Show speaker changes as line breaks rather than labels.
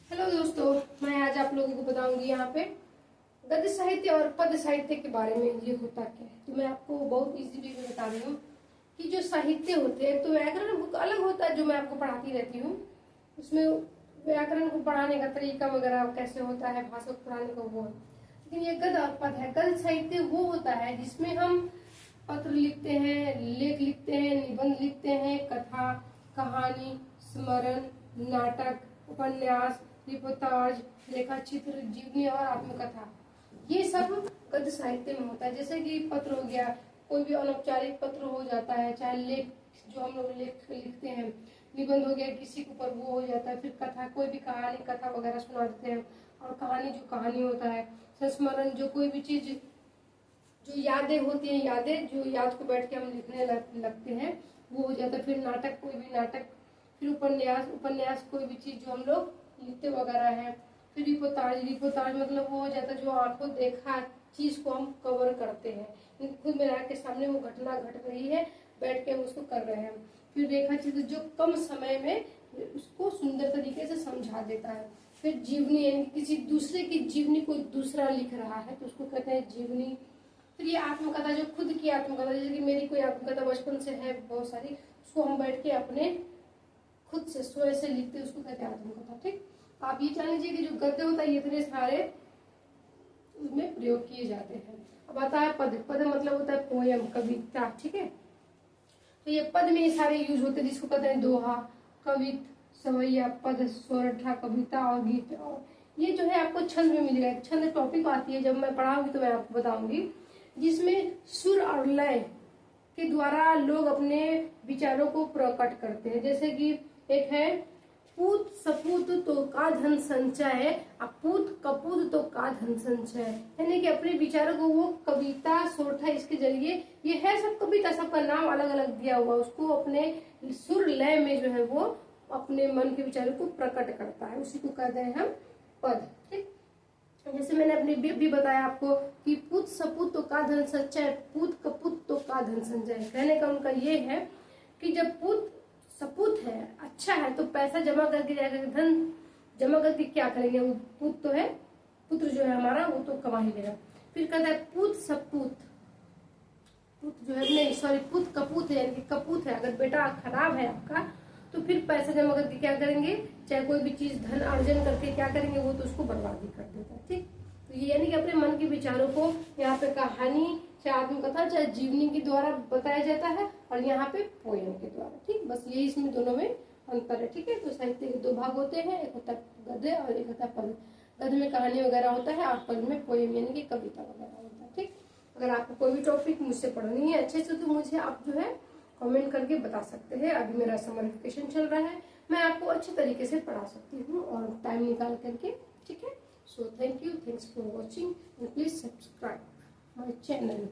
Hello दोस्तों, मैं आज आप लोगों को बताऊंगी यहाँ पे गद्य साहित्य और पद साहित्य के बारे में ये होता क्या है। तो मैं आपको बहुत इजीली भी बता रही हूँ कि जो साहित्य होते हैं तो व्याकरण बुक अलग होता है जो मैं आपको पढ़ाती रहती हूँ। उसमें व्याकरण को पढ़ाने का तरीका वगैरह कैसे होता है, भाषा को पढ़ाने का वो है। लेकिन ये गद्य और पद है। गद्य साहित्य वो होता है जिसमें हम पत्र लिखते हैं, लेख लिखते हैं, निबंध लिखते हैं, कथा, कहानी, स्मरण, नाटक, उपन्यास, रिपोर्टाज, रेखा चित्र, जीवनी और आत्मकथा, ये सब गद्य साहित्य में होता है। जैसे कि पत्र हो गया, कोई भी अनौपचारिक पत्र हो जाता है, चाहे लेख जो हम लोग लेख लिखते हैं, निबंध हो गया किसी के ऊपर वो हो जाता है, फिर कथा कोई भी कहानी कथा वगैरह सुना देते हैं, और कहानी जो कहानी होता है, संस्मरण जो कोई भी चीज जो यादें होती हैं, यादें जो याद को बैठ के हम लिखने लगते हैं वो हो जाता है। फिर नाटक कोई भी नाटक, फिर उपन्यास, उपन्यास कोई भी चीज जो हम लोग लिखते वगैरह है। फिर रिपोर्टाज, रिपोर्टाज मतलब वो हो जाता है जो आंखों देखा चीज को हम कवर करते हैं, खुद में के सामने वो घटना घट रही है, बैठ के हम उसको कर रहे हैं। फिर रेखा चित्र जो कम समय में उसको सुंदर तरीके से समझा देता है। फिर जीवनी यानी किसी दूसरे की जीवनी कोई दूसरा लिख रहा है तो उसको कहते हैं जीवनी। फिर ये आत्मकथा जो खुद की आत्मकथा, जैसे कि मेरी कोई आत्मकथा बचपन से है बहुत सारी, उसको हम बैठ के अपने खुद से स्वयं से लिखते हैं, उसको कहते हैं आत्मकथा। ठीक, आप ये जान लीजिए कि जो गद्य होता है ये इतने सारे उसमें प्रयोग किए जाते हैं। अब आता है पद। पद मतलब होता है पोयम, कविता। ठीक है, तो ये पद में ये सारे यूज होते हैं जिसको कहते हैं दोहा, कवित, सवैया, पद, सोरठा, कविता और गीत। और ये जो है आपको छंद में मिलेगा। छंद टॉपिक आती है, जब मैं पढ़ाऊंगी तो मैं आपको बताऊंगी, जिसमें सुर और लय के द्वारा लोग अपने विचारों को प्रकट करते हैं। जैसे कि एक है पूत सपूत तो का धन संचय, अपूत कपूत तो का धन संचय, यानी कि अपने विचारों को वो कविता सोरठा इसके जरिए, ये है सब कविता, सबका नाम अलग अलग दिया हुआ, उसको अपने सुर लय में जो है वो अपने मन के विचारों को प्रकट करता है, उसी को कहते हैं हम पद। ठीक, जैसे मैंने अपने भी बताया आपको कि पूत सपूत तो का धन संचय, पूत कपूत तो का धन संचय। कहने का उनका ये है कि जब पूत सपूत है, अच्छा है, तो पैसा जमा करके जाकर धन जमा करके क्या करेंगे, वो पूत तो है, पुत्र जो है हमारा वो तो कमा ही लेगा। फिर कहता है पूत सपूत, पुत जो है नहीं सॉरी पूत कपूत है, यानी कि कपूत है, अगर बेटा खराब है आपका तो फिर पैसा जमा करके क्या करेंगे, चाहे कोई भी चीज धन अर्जन करके क्या करेंगे, वो तो उसको बर्बादी कर देता है। ठीक, तो ये यानी कि अपने मन के विचारों को यहाँ पे कहानी, चाहे आत्मकथा, चाहे जीवनी के द्वारा बताया जाता है, और यहाँ पे पोयम के द्वारा। ठीक, बस यही इसमें दोनों में अंतर है। ठीक है, तो साहित्य के दो भाग होते हैं, एक होता है गद्य और एक होता है पद। गद्य में कहानी वगैरह होता है और पद में पोयम यानी कि कविता वगैरह होता है। ठीक, अगर आपको कोई भी टॉपिक मुझसे पढ़नी है अच्छे से तो मुझे आप जो है कमेंट करके बता सकते हैं। अभी मेरा समर वेकेशन चल रहा है, मैं आपको अच्छे तरीके से पढ़ा सकती हूँ और टाइम निकाल करके। ठीक है, so thank you, thanks for watching and please subscribe my channel.